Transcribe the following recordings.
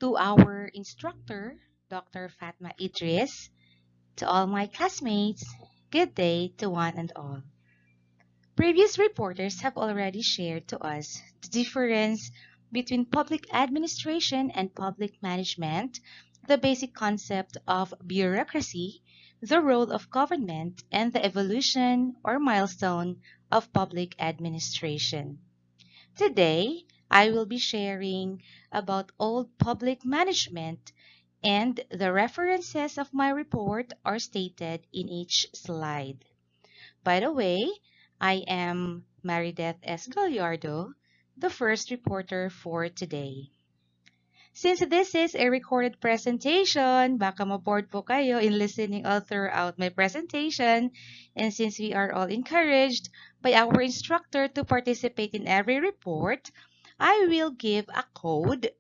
to our instructor, Dr. Fatma Idris, to all my classmates, good day to one and all. Previous reporters have already shared to us the difference between public administration and public management, the basic concept of bureaucracy, the role of government, and the evolution or milestone of public administration. Today, I will be sharing about old public management, and the references of my report are stated in each slide. By the way, I am Marideth S. Gallardo, the first reporter for today. Since this is a recorded presentation, baka maboard po kayo in listening all throughout my presentation. And since we are all encouraged by our instructor to participate in every report, I will give a code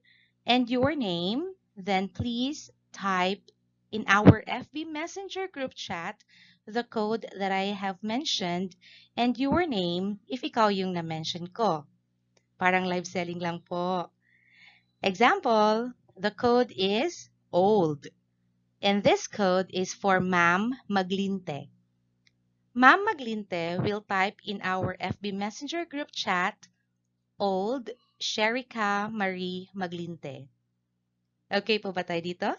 and your name. Then please type in our FB Messenger group chat the code that I have mentioned and your name if ikaw yung na-mention ko. Parang live selling lang po. Example, the code is old. And this code is for Ma'am Maglinte. Ma'am Maglinte will type in our FB Messenger group chat, old Sherika Marie Maglinte. Okay po ba tayo dito?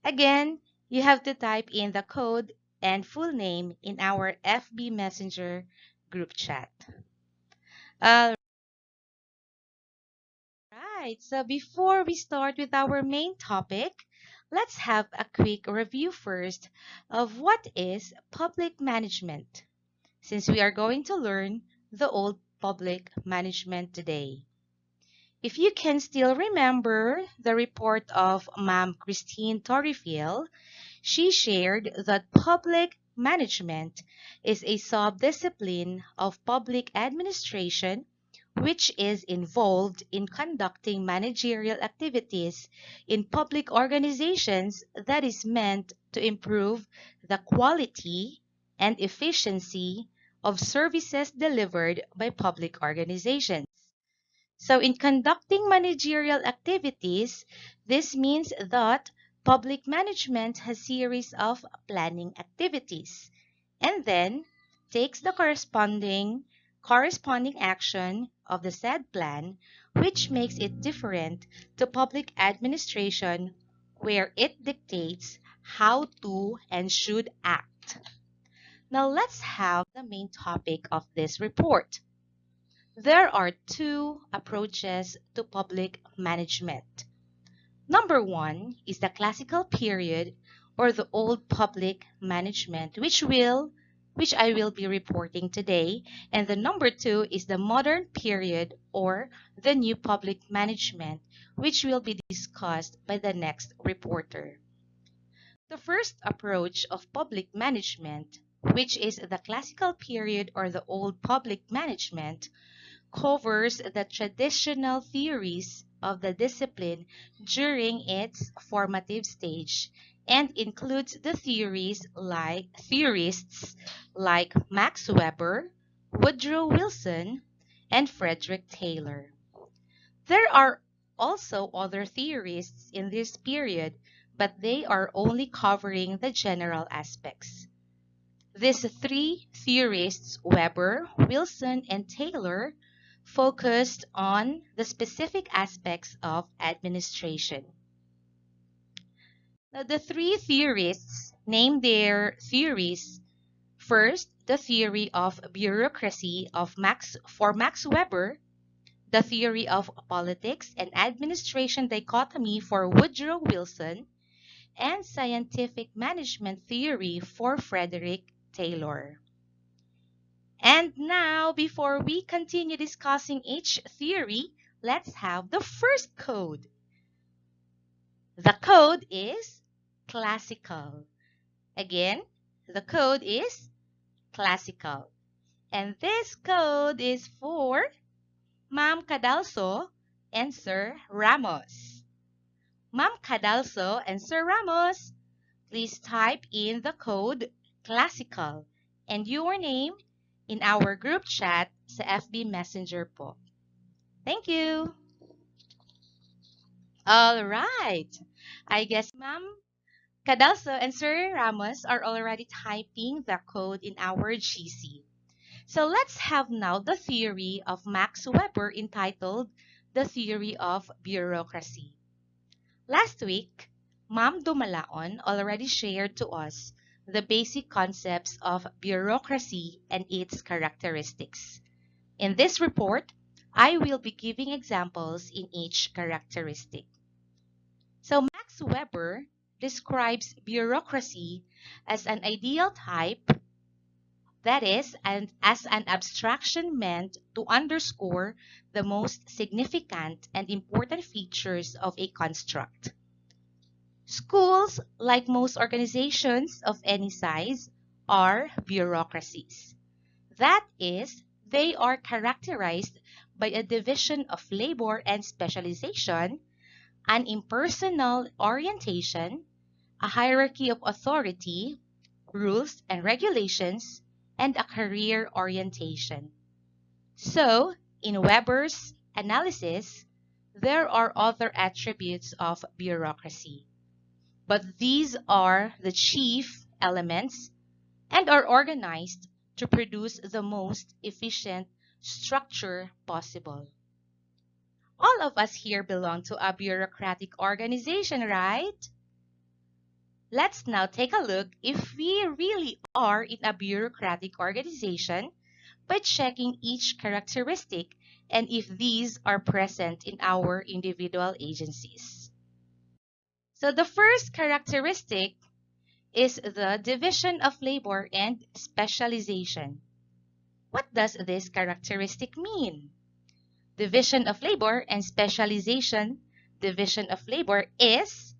Again, you have to type in the code and full name in our FB Messenger group chat. Alright, so before we start with our main topic, let's have a quick review first of what is public management, since we are going to learn the old public management today. If you can still remember the report of Ma'am Christine Torrifiel, she shared that public management is a subdiscipline of public administration which is involved in conducting managerial activities in public organizations that is meant to improve the quality and efficiency of services delivered by public organizations. So in conducting managerial activities, this means that public management has series of planning activities and then takes the corresponding action of the said plan, which makes it different to public administration where it dictates how to and should act. Now let's have the main topic of this report. There are two approaches to public management. Number one is the classical period or the old public management, which I will be reporting today. And the number two is the modern period or the new public management, which will be discussed by the next reporter. The first approach of public management, which is the classical period or the old public management, covers the traditional theories of the discipline during its formative stage and includes the theorists like Max Weber, Woodrow Wilson, and Frederick Taylor. There are also other theorists in this period, but they are only covering the general aspects. These three theorists, Weber, Wilson, and Taylor, focused on the specific aspects of administration. Now, the three theorists named their theories. First, the theory of bureaucracy for Max Weber, the theory of politics and administration dichotomy for Woodrow Wilson, and scientific management theory for Frederick Taylor. And now, before we continue discussing each theory, let's have the first code. The code is classical. Again, the code is classical. And this code is for Ma'am Cadalso and Sir Ramos. Ma'am Cadalso and Sir Ramos, please type in the code classical and your name in our group chat sa FB Messenger po. Thank you! All right. I guess Ma'am Cadalso and Sir Ramos are already typing the code in our GC. So let's have now the theory of Max Weber entitled The Theory of Bureaucracy. Last week, Ma'am Dumalaon already shared to us the basic concepts of bureaucracy and its characteristics. In this report, I will be giving examples in each characteristic. So Max Weber describes bureaucracy as an ideal type, that is, as an abstraction meant to underscore the most significant and important features of a construct. Schools, like most organizations of any size, are bureaucracies. That is, they are characterized by a division of labor and specialization, an impersonal orientation, a hierarchy of authority, rules and regulations, and a career orientation. So, in Weber's analysis, there are other attributes of bureaucracy, but these are the chief elements and are organized to produce the most efficient structure possible. All of us here belong to a bureaucratic organization, right? Let's now take a look if we really are in a bureaucratic organization by checking each characteristic and if these are present in our individual agencies. So the first characteristic is the division of labor and specialization. What does this characteristic mean? Division of labor and specialization. Division of labor is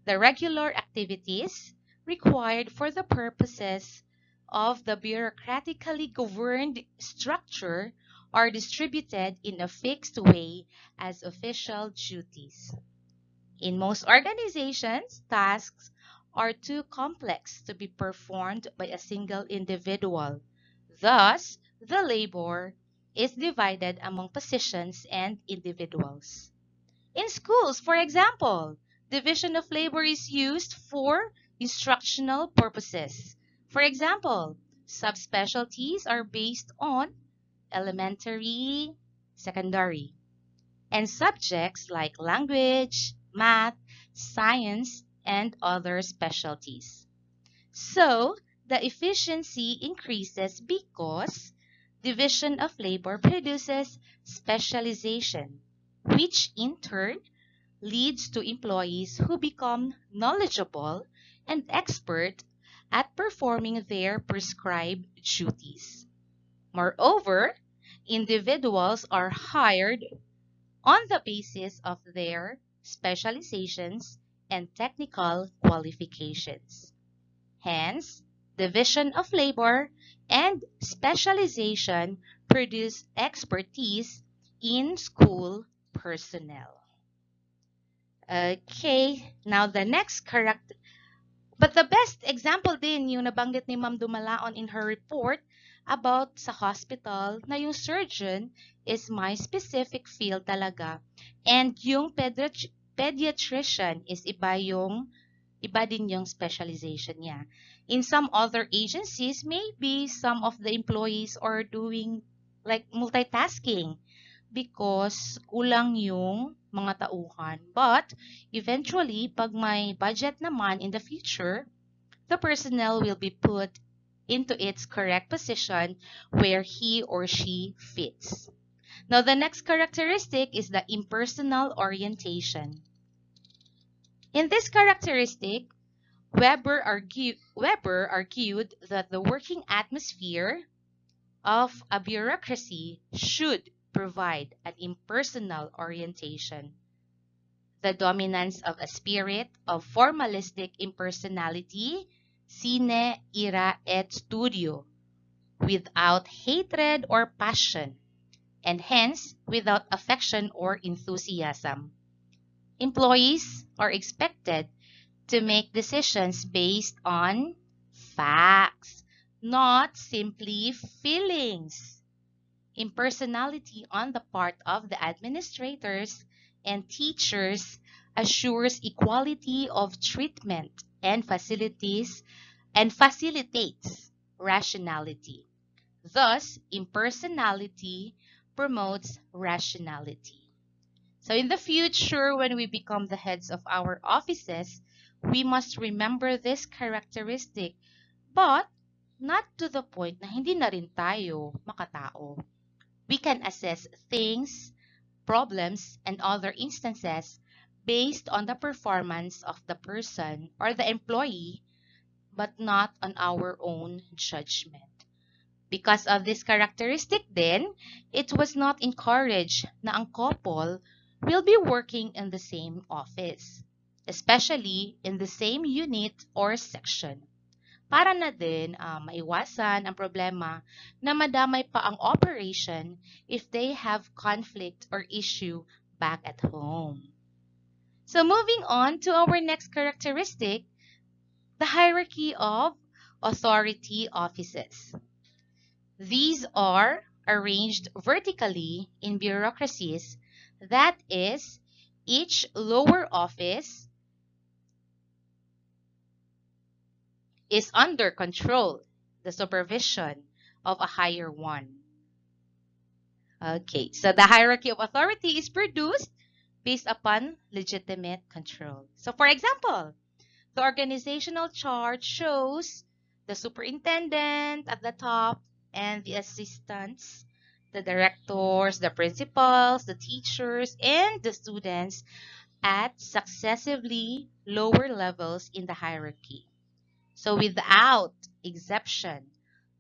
the regular activities required for the purposes of the bureaucratically governed structure are distributed in a fixed way as official duties. In most organizations, tasks are too complex to be performed by a single individual. Thus, the labor is divided among positions and individuals. In schools, for example, division of labor is used for instructional purposes. For example, subspecialties are based on elementary, secondary, and subjects like language, math, science, and other specialties. So, the efficiency increases because division of labor produces specialization, which in turn leads to employees who become knowledgeable and expert at performing their prescribed duties. Moreover, individuals are hired on the basis of their specializations and technical qualifications. Hence, division of labor and specialization produce expertise in school personnel. Okay, now the next character. But the best example din yung nabanggit ni Ma'am Dumalaon in her report about sa hospital na yung surgeon is my specific field talaga. And yung pediatrician is iba din yung specialization niya. In some other agencies, maybe some of the employees are doing like multitasking because kulang yung mga tauhan. But eventually, pag may budget naman in the future, the personnel will be put into its correct position where he or she fits. Now, the next characteristic is the impersonal orientation. In this characteristic, Weber argued that the working atmosphere of a bureaucracy should provide an impersonal orientation. The dominance of a spirit of formalistic impersonality, sine ira et studio, without hatred or passion, and hence without affection or enthusiasm. Employees are expected to make decisions based on facts, not simply feelings. Impersonality on the part of the administrators and teachers assures equality of treatment and facilitates rationality. Thus, impersonality promotes rationality. So in the future, when we become the heads of our offices, we must remember this characteristic, but not to the point na hindi na rin tayo makatao. We can assess things, problems, and other instances based on the performance of the person or the employee, but not on our own judgment. Because of this characteristic then, it was not encouraged na ang couple will be working in the same office, especially in the same unit or section. Para na din maiwasan ang problema na madamay pa ang operation if they have conflict or issue back at home. So moving on to our next characteristic, the hierarchy of authority offices. These are arranged vertically in bureaucracies, that is, each lower office is under control, the supervision of a higher one. Okay, so the hierarchy of authority is produced based upon legitimate control. So for example, the organizational chart shows the superintendent at the top and the assistants, the directors, the principals, the teachers, and the students at successively lower levels in the hierarchy. So without exception,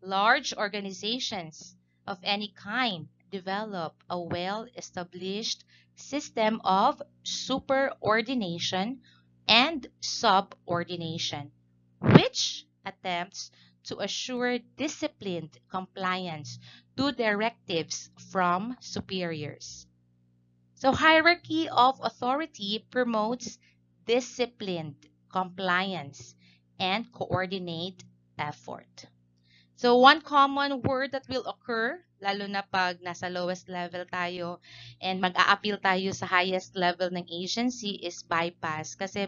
large organizations of any kind develop a well-established system of superordination and subordination, which attempts to assure disciplined compliance to directives from superiors. So hierarchy of authority promotes disciplined compliance and coordinate effort. So one common word that will occur, lalo na pag nasa lowest level tayo and mag-a-appeal tayo sa highest level ng agency, is bypass. Kasi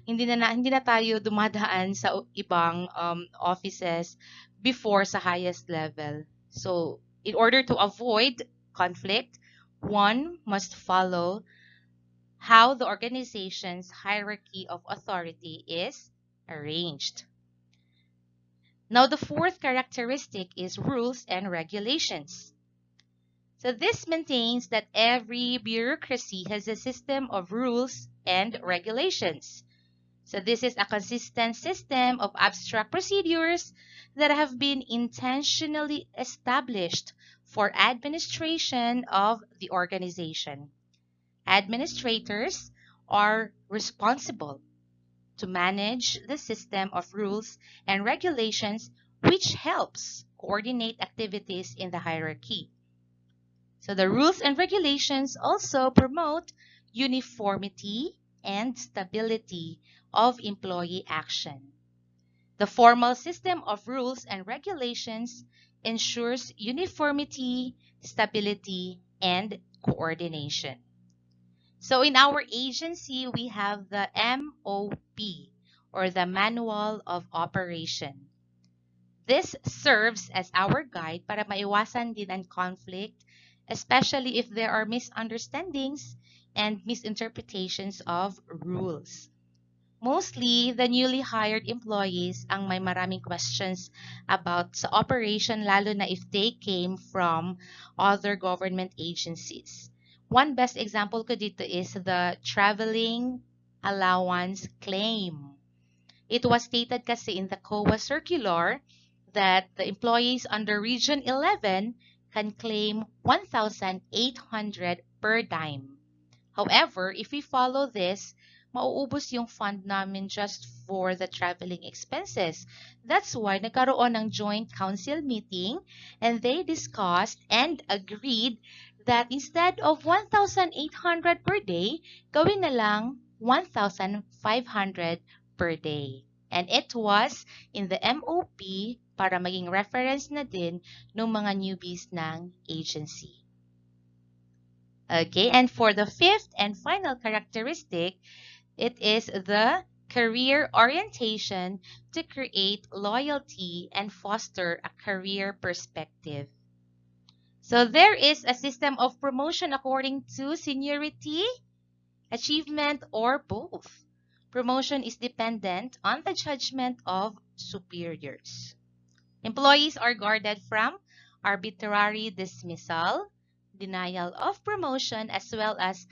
hindi na tayo dumadaan sa ibang offices before sa highest level. So in order to avoid conflict, one must follow how the organization's hierarchy of authority is arranged. Now, the fourth characteristic is rules and regulations. So this maintains that every bureaucracy has a system of rules and regulations. So this is a consistent system of abstract procedures that have been intentionally established for administration of the organization. Administrators are responsible to manage the system of rules and regulations, which helps coordinate activities in the hierarchy. So the rules and regulations also promote uniformity and stability of employee action. The formal system of rules and regulations ensures uniformity, stability, and coordination. So in our agency, we have the MOP, or the Manual of Operation. This serves as our guide para maiwasan din ang conflict, especially if there are misunderstandings and misinterpretations of rules. Mostly, the newly hired employees ang may maraming questions about sa operation, lalo na if they came from other government agencies. One best example ko dito is the traveling allowance claim. It was stated kasi in the COA circular that the employees under Region 11 can claim 1,800 per dime. However, if we follow this, mauubos yung fund namin just for the traveling expenses. That's why nagkaroon ng joint council meeting and they discussed and agreed that instead of 1,800 per day, gawin na lang 1,500 per day. And it was in the MOP para maging reference na din ng mga newbies ng agency. Okay, and for the fifth and final characteristic, it is the career orientation to create loyalty and foster a career perspective. So there is a system of promotion according to seniority, achievement, or both. Promotion is dependent on the judgment of superiors. Employees are guarded from arbitrary dismissal, denial of promotion, as well as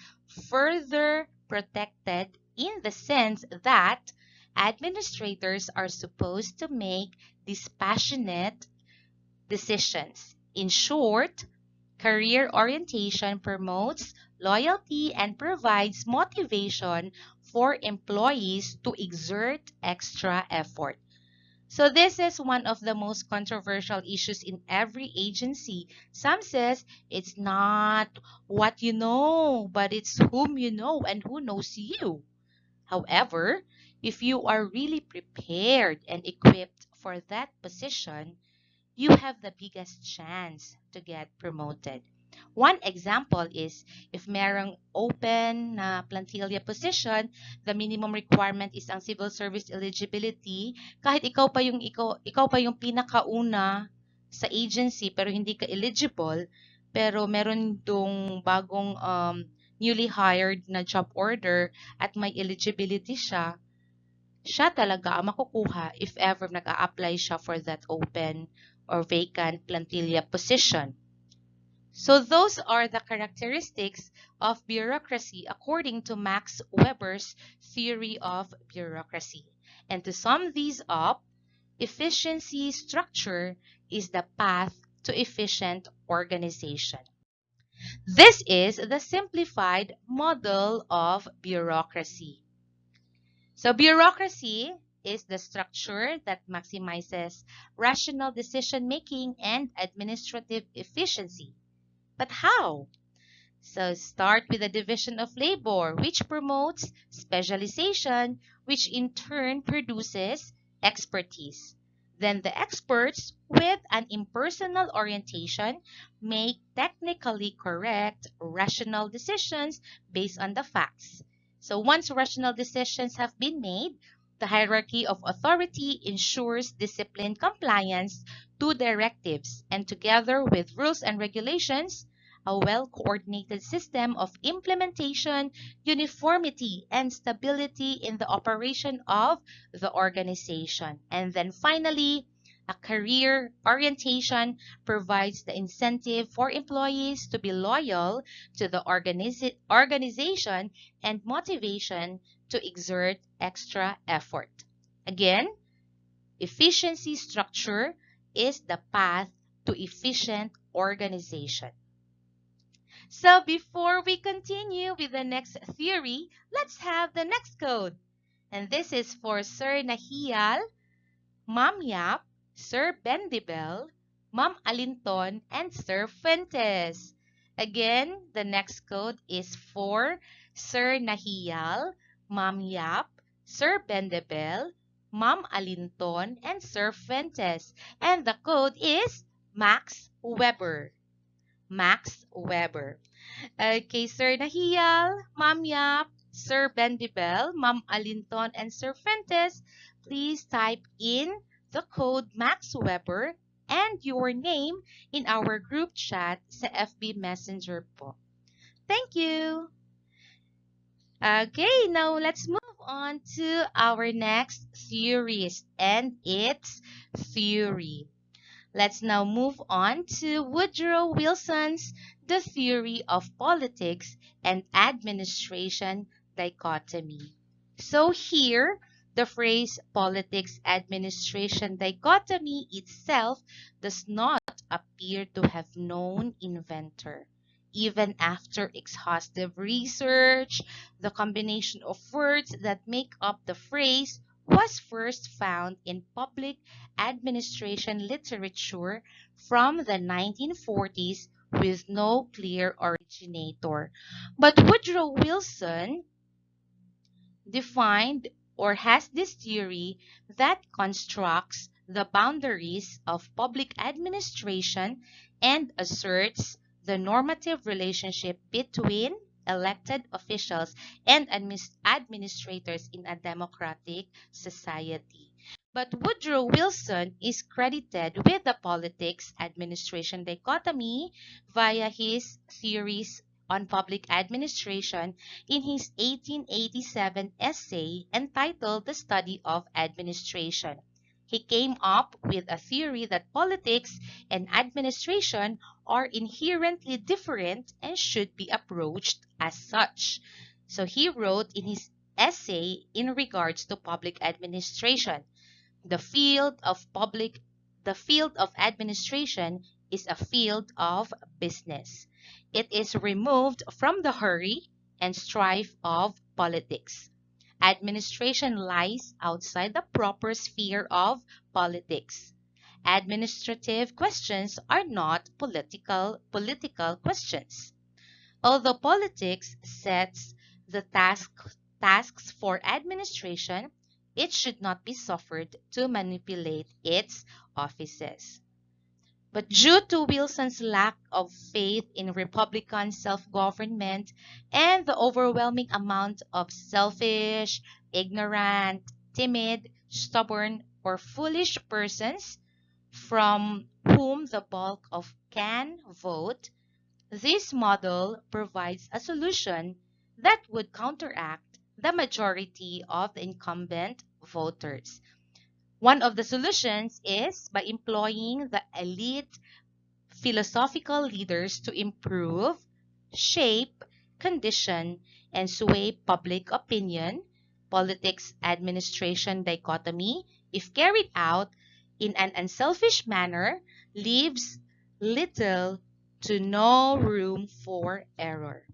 further protected in the sense that administrators are supposed to make dispassionate decisions. In short, career orientation promotes loyalty and provides motivation for employees to exert extra effort. So this is one of the most controversial issues in every agency. Some says it's not what you know, but it's whom you know and who knows you. However, if you are really prepared and equipped for that position, you have the biggest chance to get promoted. One example is if merong open na plantilla position, the minimum requirement is ang civil service eligibility. Kahit ikaw pa yung pinakauna sa agency pero hindi ka eligible, pero meron dong bagong newly hired na job order at may eligibility siya talaga ang makukuha if ever nag-a-apply siya for that open or vacant plantilla position. So those are the characteristics of bureaucracy according to Max Weber's theory of bureaucracy. And to sum these up, efficiency structure is the path to efficient organization. This is the simplified model of bureaucracy. So bureaucracy is the structure that maximizes rational decision-making and administrative efficiency. But how? So start with the division of labor, which promotes specialization, which in turn produces expertise. Then the experts, with an impersonal orientation, make technically correct, rational decisions based on the facts. So once rational decisions have been made, the hierarchy of authority ensures disciplined compliance to directives, and together with rules and regulations, a well-coordinated system of implementation, uniformity, and stability in the operation of the organization. And then finally, a career orientation provides the incentive for employees to be loyal to the organization and motivation to exert extra effort. Again, efficiency structure is the path to efficient organization. So before we continue with the next theory, let's have the next code. And this is for Sir Nahial, Ma'am Yap, Sir Bendibel, Ma'am Alinton, and Sir Fuentes. Again, the next code is for Sir Nahial, Ma'am Yap, Sir Bendibel, Ma'am Alinton, and Sir Fuentes. And the code is Max Weber. Max Weber. Okay, Sir Nahial, Ma'am Yap, Sir Bendibel, Ma'am Alinton, and Sir Fuentes, please type in the code Max Weber and your name in our group chat sa FB Messenger po. Thank you! Okay, now let's move on to our next series, and it's theory. Let's now move on to Woodrow Wilson's The Theory of Politics and Administration Dichotomy. So here, the phrase politics administration dichotomy itself does not appear to have known inventor. Even after exhaustive research, the combination of words that make up the phrase was first found in public administration literature from the 1940s with no clear originator. But Woodrow Wilson defined or has this theory that constructs the boundaries of public administration and asserts the normative relationship between elected officials and administrators in a democratic society. But Woodrow Wilson is credited with the politics administration dichotomy via his theories on public administration in his 1887 essay entitled The Study of Administration. He came up with a theory that politics and administration are inherently different and should be approached as such. So he wrote in his essay in regards to public administration, the field of public the field of administration is a field of business. It is removed from the hurry and strife of politics. Administration lies outside the proper sphere of politics. Administrative questions are not political questions. Although politics sets the tasks for administration, it should not be suffered to manipulate its offices. But due to Wilson's lack of faith in Republican self-government and the overwhelming amount of selfish, ignorant, timid, stubborn, or foolish persons from whom the bulk of can vote, this model provides a solution that would counteract the majority of the incumbent voters. One of the solutions is by employing the elite philosophical leaders to improve, shape, condition, and sway public opinion. Politics administration dichotomy, if carried out in an unselfish manner, leaves little to no room for error.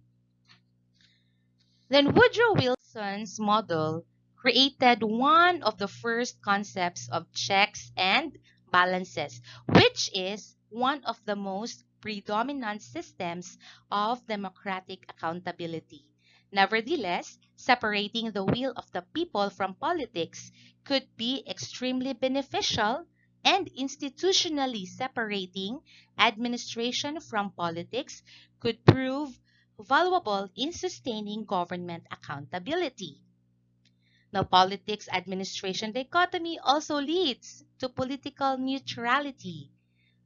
Then Woodrow Wilson's model created one of the first concepts of checks and balances, which is one of the most predominant systems of democratic accountability. Nevertheless, separating the will of the people from politics could be extremely beneficial, and institutionally separating administration from politics could prove valuable in sustaining government accountability. Now, politics administration dichotomy also leads to political neutrality.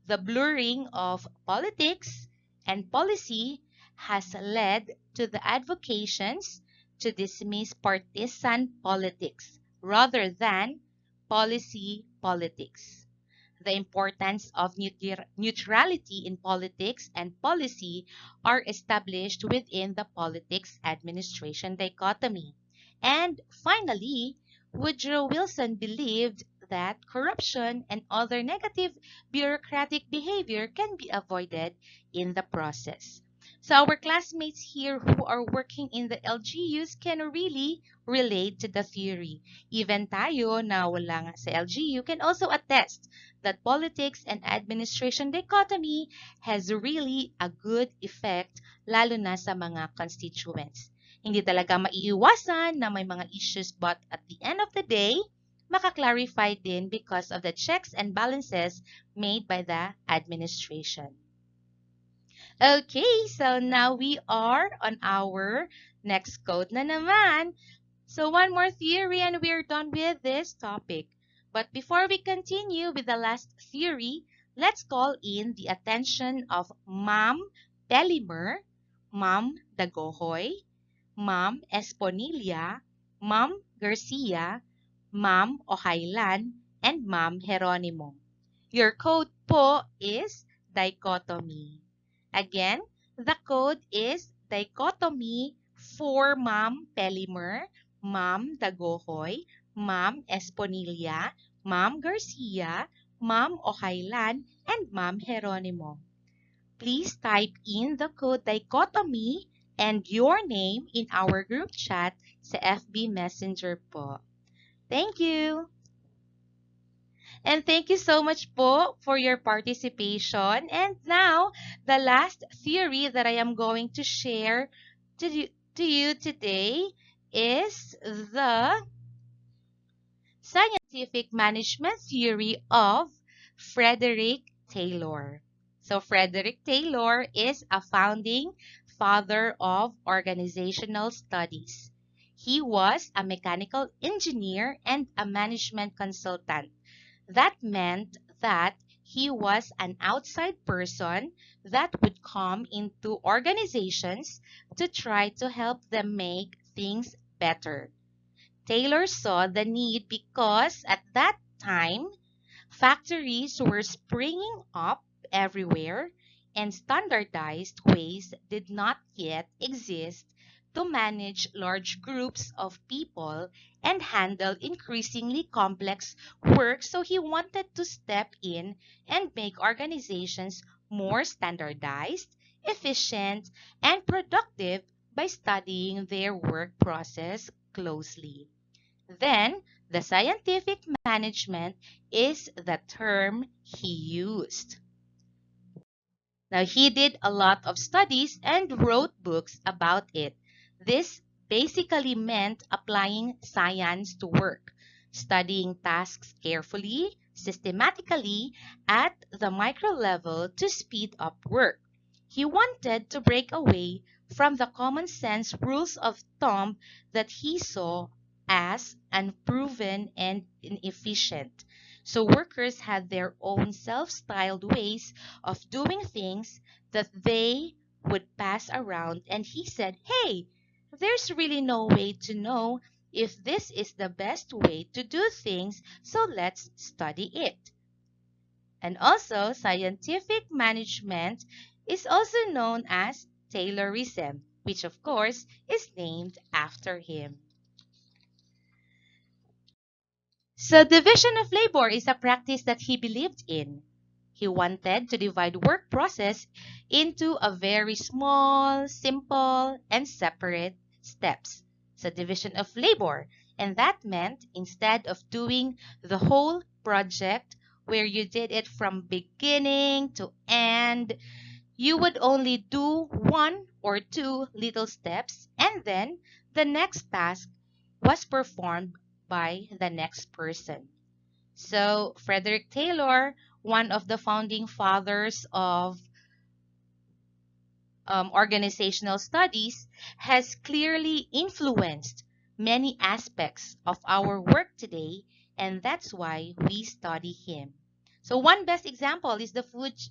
The blurring of politics and policy has led to the advocations to dismiss partisan politics rather than policy politics. The importance of neutrality in politics and policy are established within the politics administration dichotomy. And finally, Woodrow Wilson believed that corruption and other negative bureaucratic behavior can be avoided in the process. So our classmates here who are working in the LGUs can really relate to the theory. Even tayo na wala nga sa LGU can also attest that politics and administration dichotomy has really a good effect lalo na sa mga constituents. Hindi talaga maiiwasan na may mga issues, but at the end of the day, maka-clarify din because of the checks and balances made by the administration. Okay, so now we are on our next code na naman. So one more theory and we're done with this topic. But before we continue with the last theory, let's call in the attention of Ma'am Pelimer, Ma'am Dagohoy, Ma'am Esponilla, Ma'am Garcia, Ma'am Ohaylan, and Ma'am Geronimo. Your code po is dichotomy. Again, the code is dichotomy for Ma'am Pelimer, Ma'am Dagohoy, Ma'am Esponilla, Ma'am Garcia, Ma'am Ohaylan, and Ma'am Geronimo. Please type in the code dichotomy and your name in our group chat sa FB Messenger po. Thank you! And thank you so much po for your participation. And now, the last theory that I am going to share to you today is the scientific management theory of Frederick Taylor. So Frederick Taylor is a founding father of organizational studies. He was a mechanical engineer and a management consultant. That meant that he was an outside person that would come into organizations to try to help them make things better. Taylor saw the need because at that time, factories were springing up everywhere and standardized ways did not yet exist to manage large groups of people and handle increasingly complex work. So he wanted to step in and make organizations more standardized, efficient, and productive by studying their work process closely. Then, the scientific management is the term he used. Now, he did a lot of studies and wrote books about it. This basically meant applying science to work, studying tasks carefully, systematically, at the micro level to speed up work. He wanted to break away from the common sense rules of thumb that he saw as unproven and inefficient. So workers had their own self-styled ways of doing things that they would pass around. And he said, hey, there's really no way to know if this is the best way to do things, so let's study it. And also, scientific management is also known as Taylorism, which of course is named after him. So division of labor is a practice that he believed in. He wanted to divide work process into a very small, simple, and separate steps. So division of labor. And that meant instead of doing the whole project where you did it from beginning to end, you would only do one or two little steps and then the next task was performed by the next person. So Frederick Taylor, one of the founding fathers of organizational studies, has clearly influenced many aspects of our work today, and that's why we study him. So one best example is the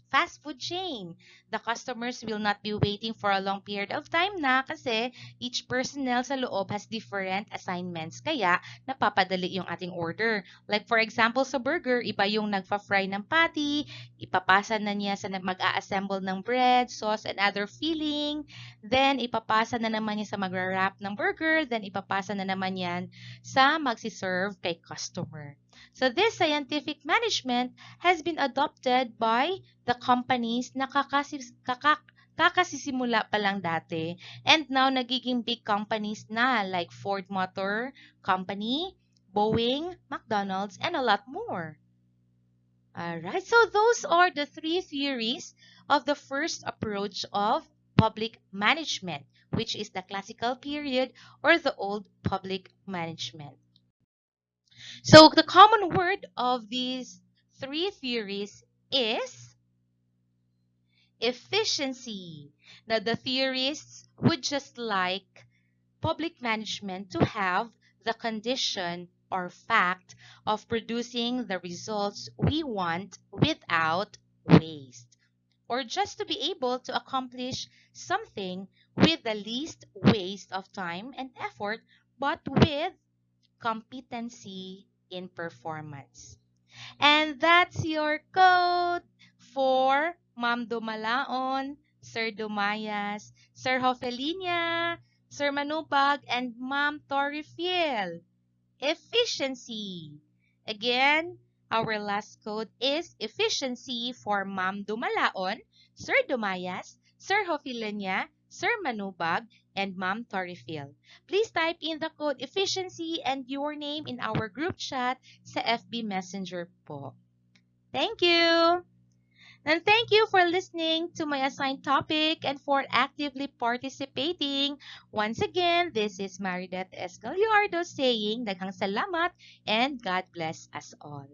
fast food chain. The customers will not be waiting for a long period of time na kasi each personnel sa loob has different assignments. Kaya napapadali yung ating order. Like for example sa burger, iba yung nagfa-fry ng patty, ipapasa na niya sa mag-a-assemble ng bread, sauce, and other filling. Then, ipapasa na naman niya sa magra-wrap ng burger. Then, ipapasa na naman yan sa magsiserve kay customer. So, this scientific management has been adopted by the companies na kakasisimula pa lang dati and now nagiging big companies na like Ford Motor Company, Boeing, McDonald's, and a lot more. Alright, so those are the three theories of the first approach of public management, which is the classical period or the old public management. So the common word of these three theories is efficiency. Now the theorists would just like public management to have the condition or fact of producing the results we want without waste, or just to be able to accomplish something with the least waste of time and effort, but with competency in performance. And that's your code for Ma'am Dumalaon, Sir Dumayas, Sir Hofelinia, Sir Manubag, and Ma'am Torifiel. Efficiency. Again, our last code is efficiency for Ma'am Dumalaon, Sir Dumayas, Sir Hofelinia, Sir Manubag, and Ma'am Torifiel. Please type in the code efficiency and your name in our group chat sa FB Messenger po. Thank you! And thank you for listening to my assigned topic and for actively participating. Once again, this is Maridet Escaliardo saying daghang salamat and God bless us all.